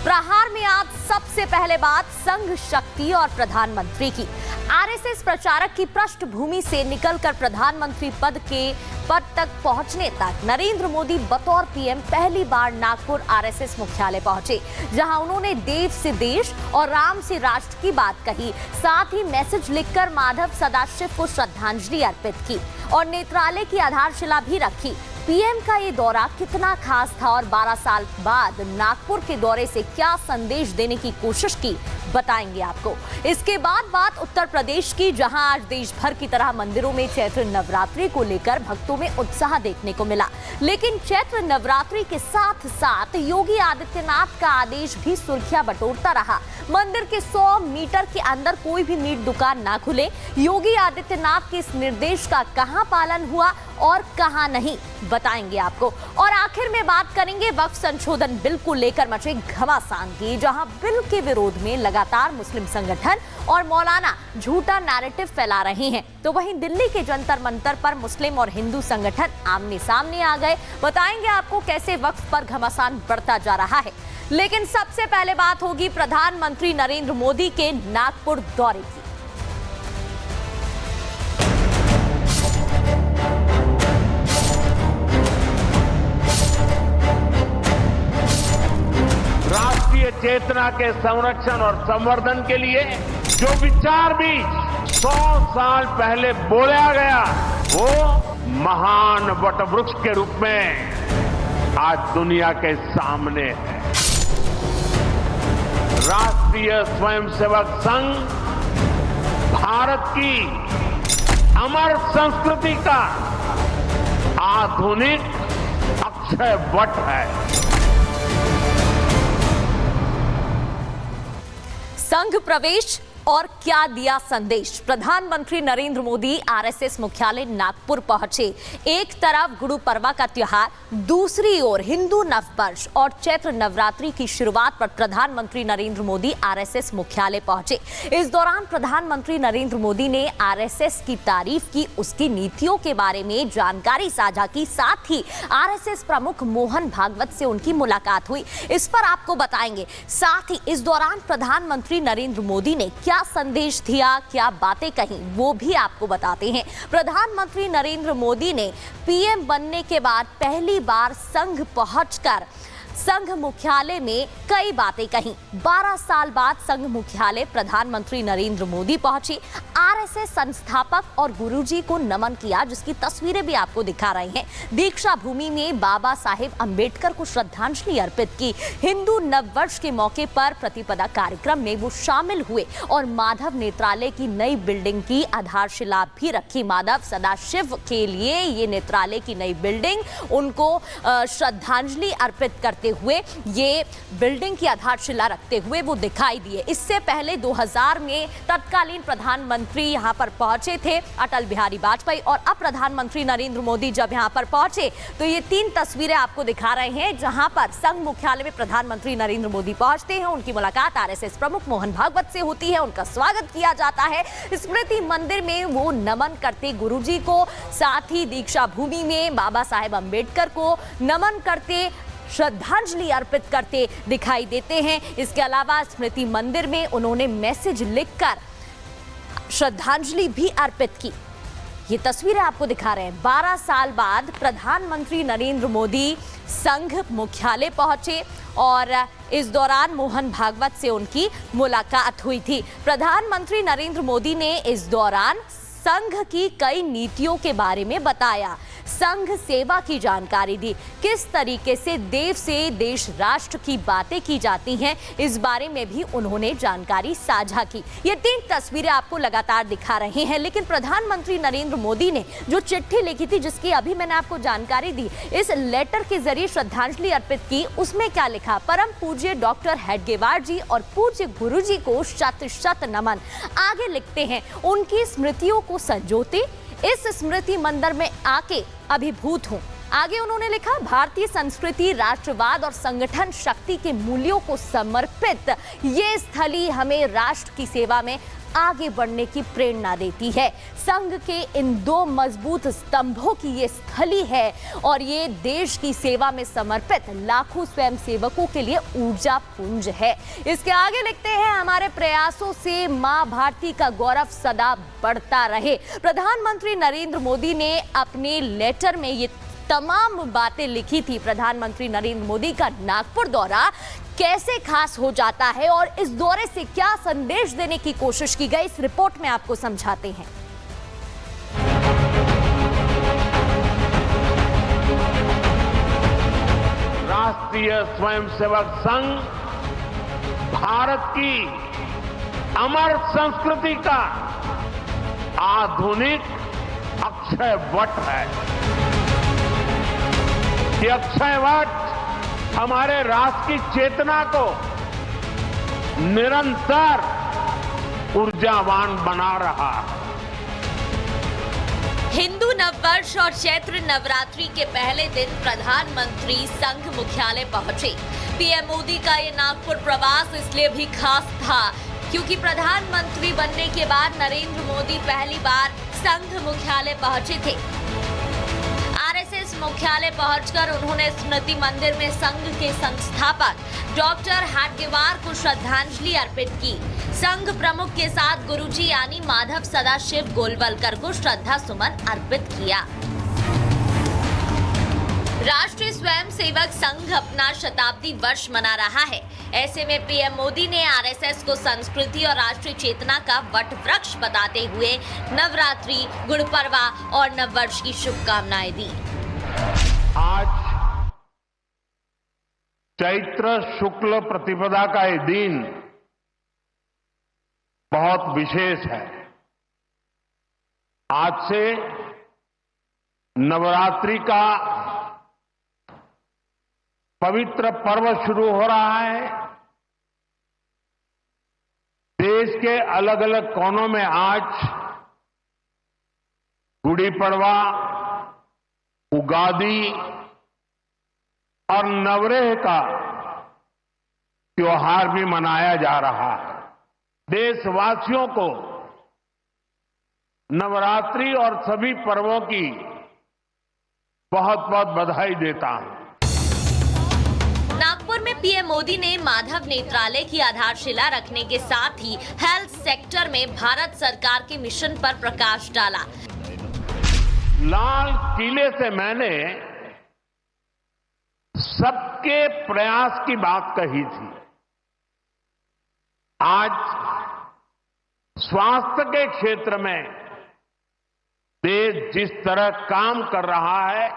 प्रहार में आज सबसे पहले बात संघ शक्ति और प्रधानमंत्री की। आरएसएस प्रचारक की पृष्ठभूमि से निकलकर प्रधानमंत्री पद तक पहुंचने तक नरेंद्र मोदी बतौर पीएम पहली बार नागपुर आरएसएस मुख्यालय पहुंचे, जहां उन्होंने देव से देश और राम से राष्ट्र की बात कही। साथ ही मैसेज लिखकर माधव सदाशिव को श्रद्धांजलि अर्पित की और नेत्रालय की आधारशिला भी रखी। पीएम का ये दौरा कितना खास था और 12 साल बाद नागपुर के दौरे से क्या संदेश देने की कोशिश की, बताएंगे आपको। इसके बाद बात उत्तर प्रदेश की, जहां आज देश भर की तरह मंदिरों में चैत्र नवरात्रि को लेकर भक्तों में उत्साह देखने को मिला। लेकिन चैत्र नवरात्रि के साथ साथ योगी आदित्यनाथ का आदेश भी सुर्खियां बटोरता रहा। मंदिर के 100 मीटर के अंदर कोई भी मीट दुकान ना खुले। योगी आदित्यनाथ के इस निर्देश का कहां पालन हुआ और कहां नहीं, बताएंगे आपको। और आखिर में बात करेंगे वक्फ संशोधन बिल को लेकर मचे घमासान की, जहां बिल के विरोध में लगातार मुस्लिम संगठन और मौलाना झूठा नैरेटिव फैला रहे हैं। तो वहीं दिल्ली के जंतर मंतर पर मुस्लिम और हिंदू संगठन आमने सामने आ गए। बताएंगे आपको कैसे वक्फ पर घमासान बढ़ता जा रहा है। लेकिन सबसे पहले बात होगी प्रधानमंत्री नरेंद्र मोदी के नागपुर दौरे की। राष्ट्रीय चेतना के संरक्षण और संवर्धन के लिए जो विचार भी 100 साल पहले बोला गया, वो महान वटवृक्ष के रूप में आज दुनिया के सामने है। राष्ट्रीय स्वयंसेवक संघ भारत की अमर संस्कृति का आधुनिक अक्षय वट है। संघ प्रवेश और क्या दिया संदेश। प्रधानमंत्री नरेंद्र मोदी आरएसएस मुख्यालय नागपुर पहुंचे। एक तरफ गुरु पर्वा का त्योहार, दूसरी ओर हिंदू नववर्ष और चैत्र नवरात्रि की शुरुआत पर प्रधानमंत्री नरेंद्र मोदी आरएसएस मुख्यालय पहुंचे। इस दौरान प्रधानमंत्री नरेंद्र मोदी ने आरएसएस की तारीफ की, उसकी नीतियों के बारे में जानकारी साझा की। साथ ही आरएसएस प्रमुख मोहन भागवत से उनकी मुलाकात हुई, इस पर आपको बताएंगे। साथ ही इस दौरान प्रधानमंत्री नरेंद्र मोदी ने क्या संदेश दिया, क्या बातें कहीं, वो भी आपको बताते हैं। प्रधानमंत्री नरेंद्र मोदी ने पीएम बनने के बाद पहली बार संघ पहुंचकर संघ मुख्यालय में कई बातें कहीं। 12 साल बाद संघ मुख्यालय प्रधानमंत्री नरेंद्र मोदी पहुंचे। आरएसएस संस्थापक और गुरुजी को नमन किया, जिसकी तस्वीरें भी आपको दिखा रहे हैं। दीक्षा भूमि में बाबा साहेब अंबेडकर को श्रद्धांजलि अर्पित की। हिंदू नववर्ष के मौके पर प्रतिपदा कार्यक्रम में वो शामिल हुए और माधव नेत्रालय की नई बिल्डिंग की आधारशिला भी रखी। माधव सदाशिव के लिए ये नेत्रालय की नई बिल्डिंग उनको श्रद्धांजलि अर्पित करते हुए ये बिल्डिंग की आधारशिला रखते हुए वो दिखाई दिए। इससे पहले 2000 में तत्कालीन प्रधानमंत्री यहां पर पहुंचे थे अटल बिहारी वाजपेयी, और अब प्रधानमंत्री नरेंद्र मोदी जब यहां पर पहुंचे तो ये 3 तस्वीरें आपको दिखा रहे हैं, जहां पर संघ मुख्यालय में प्रधानमंत्री नरेंद्र मोदी पहुंचते हैं। उनकी मुलाकात आरएसएस प्रमुख मोहन भागवत से होती है, उनका स्वागत किया जाता है। स्मृति मंदिर में वो नमन करते गुरुजी को, साथ ही दीक्षा भूमि में बाबा साहेब अंबेडकर को नमन करते, श्रद्धांजलि अर्पित करते दिखाई देते हैं। इसके अलावा स्मृति मंदिर में उन्होंने मैसेज लिखकर श्रद्धांजलि भी अर्पित की। ये तस्वीरें आपको दिखा रहे हैं। 12 साल बाद प्रधानमंत्री नरेंद्र मोदी संघ मुख्यालय पहुंचे और इस दौरान मोहन भागवत से उनकी मुलाकात हुई थी। प्रधानमंत्री नरेंद्र मोदी ने इस दौरान संघ की कई नीतियों के बारे में बताया, संघ सेवा की जानकारी दी, किस तरीके से देव से देश राष्ट्र की बातें की जाती हैं, इस बारे में भी उन्होंने जानकारी साझा की। ये 3 तस्वीरें आपको लगातार दिखा रहे हैं। लेकिन प्रधानमंत्री नरेंद्र मोदी ने जो चिट्ठी लिखी थी, जिसकी अभी मैंने आपको जानकारी दी, इस लेटर के जरिए श्रद्धांजलि अर्पित की, उसमें क्या लिखा? परम पूज्य डॉक्टर हेडगेवार जी और पूज्य गुरु जी को शत शत नमन। आगे लिखते हैं, उनकी स्मृतियों को संजोते इस स्मृति मंदिर में आके अभिभूत हूं। आगे उन्होंने लिखा, भारतीय संस्कृति, राष्ट्रवाद और संगठन शक्ति के मूल्यों को समर्पित ये स्थली हमें राष्ट्र की सेवा में आगे बढ़ने की प्रेरणा देती है। संघ के इन दो मजबूत स्तंभों की ये स्थली है और ये देश की सेवा में समर्पित लाखों स्वयंसेवकों के लिए ऊर्जा पुंज है। इसके आगे लिखते हैं, हमारे प्रयासों से मां भारती का गौरव सदा बढ़ता रहे। प्रधानमंत्री नरेंद्र मोदी ने अपने लेटर में ये तमाम बातें लिखी थी। प्रधानमंत्री नरेंद्र मोदी का नागपुर दौरा कैसे खास हो जाता है और इस दौरे से क्या संदेश देने की कोशिश की गई, इस रिपोर्ट में आपको समझाते हैं। राष्ट्रीय स्वयंसेवक संघ भारत की अमर संस्कृति का आधुनिक अक्षय वट है। ये अक्षय वट हमारे राष्ट्र की चेतना को निरंतर ऊर्जावान बना रहा है। हिंदू नववर्ष और चैत्र नवरात्रि के पहले दिन प्रधानमंत्री संघ मुख्यालय पहुंचे। पीएम मोदी का ये नागपुर प्रवास इसलिए भी खास था क्योंकि प्रधानमंत्री बनने के बाद नरेंद्र मोदी पहली बार संघ मुख्यालय पहुंचे थे। आरएसएस मुख्यालय पहुंचकर उन्होंने स्मृति मंदिर में संघ के संस्थापक डॉक्टर हेडगेवार को श्रद्धांजलि अर्पित की। संघ प्रमुख के साथ गुरुजी यानी माधव सदाशिव गोलवलकर को श्रद्धा सुमन अर्पित किया। राष्ट्रीय स्वयंसेवक संघ अपना शताब्दी वर्ष मना रहा है। ऐसे में पीएम मोदी ने आरएसएस को संस्कृति और राष्ट्रीय चेतना का वट वृक्ष बताते हुए नवरात्रि, गुड़ पर्वा और नववर्ष की शुभकामनाएं दी। आज चैत्र शुक्ल प्रतिपदा का ये दिन बहुत विशेष है। आज से नवरात्रि का पवित्र पर्व शुरू हो रहा है। देश के अलग अलग कोनों में आज गुड़ी पड़वा, उगादी और नवरेह का त्योहार भी मनाया जा रहा है। देशवासियों को नवरात्रि और सभी पर्वों की बहुत बहुत बधाई देता हूं। नागपुर में पीएम मोदी ने माधव नेत्रालय की आधारशिला रखने के साथ ही हेल्थ सेक्टर में भारत सरकार के मिशन पर प्रकाश डाला। लाल किले से मैंने सबके प्रयास की बात कही थी। आज स्वास्थ्य के क्षेत्र में देश जिस तरह काम कर रहा है,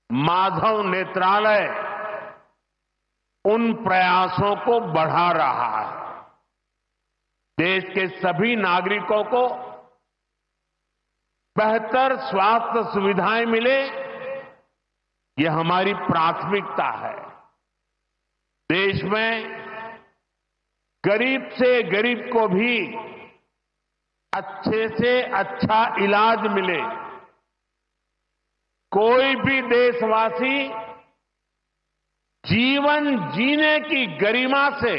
माधव नेत्रालय उन प्रयासों को बढ़ा रहा है। देश के सभी नागरिकों को बेहतर स्वास्थ्य सुविधाएं मिले, यह हमारी प्राथमिकता है। देश में गरीब से गरीब को भी अच्छे से अच्छा इलाज मिले। कोई भी देशवासी जीवन जीने की गरिमा से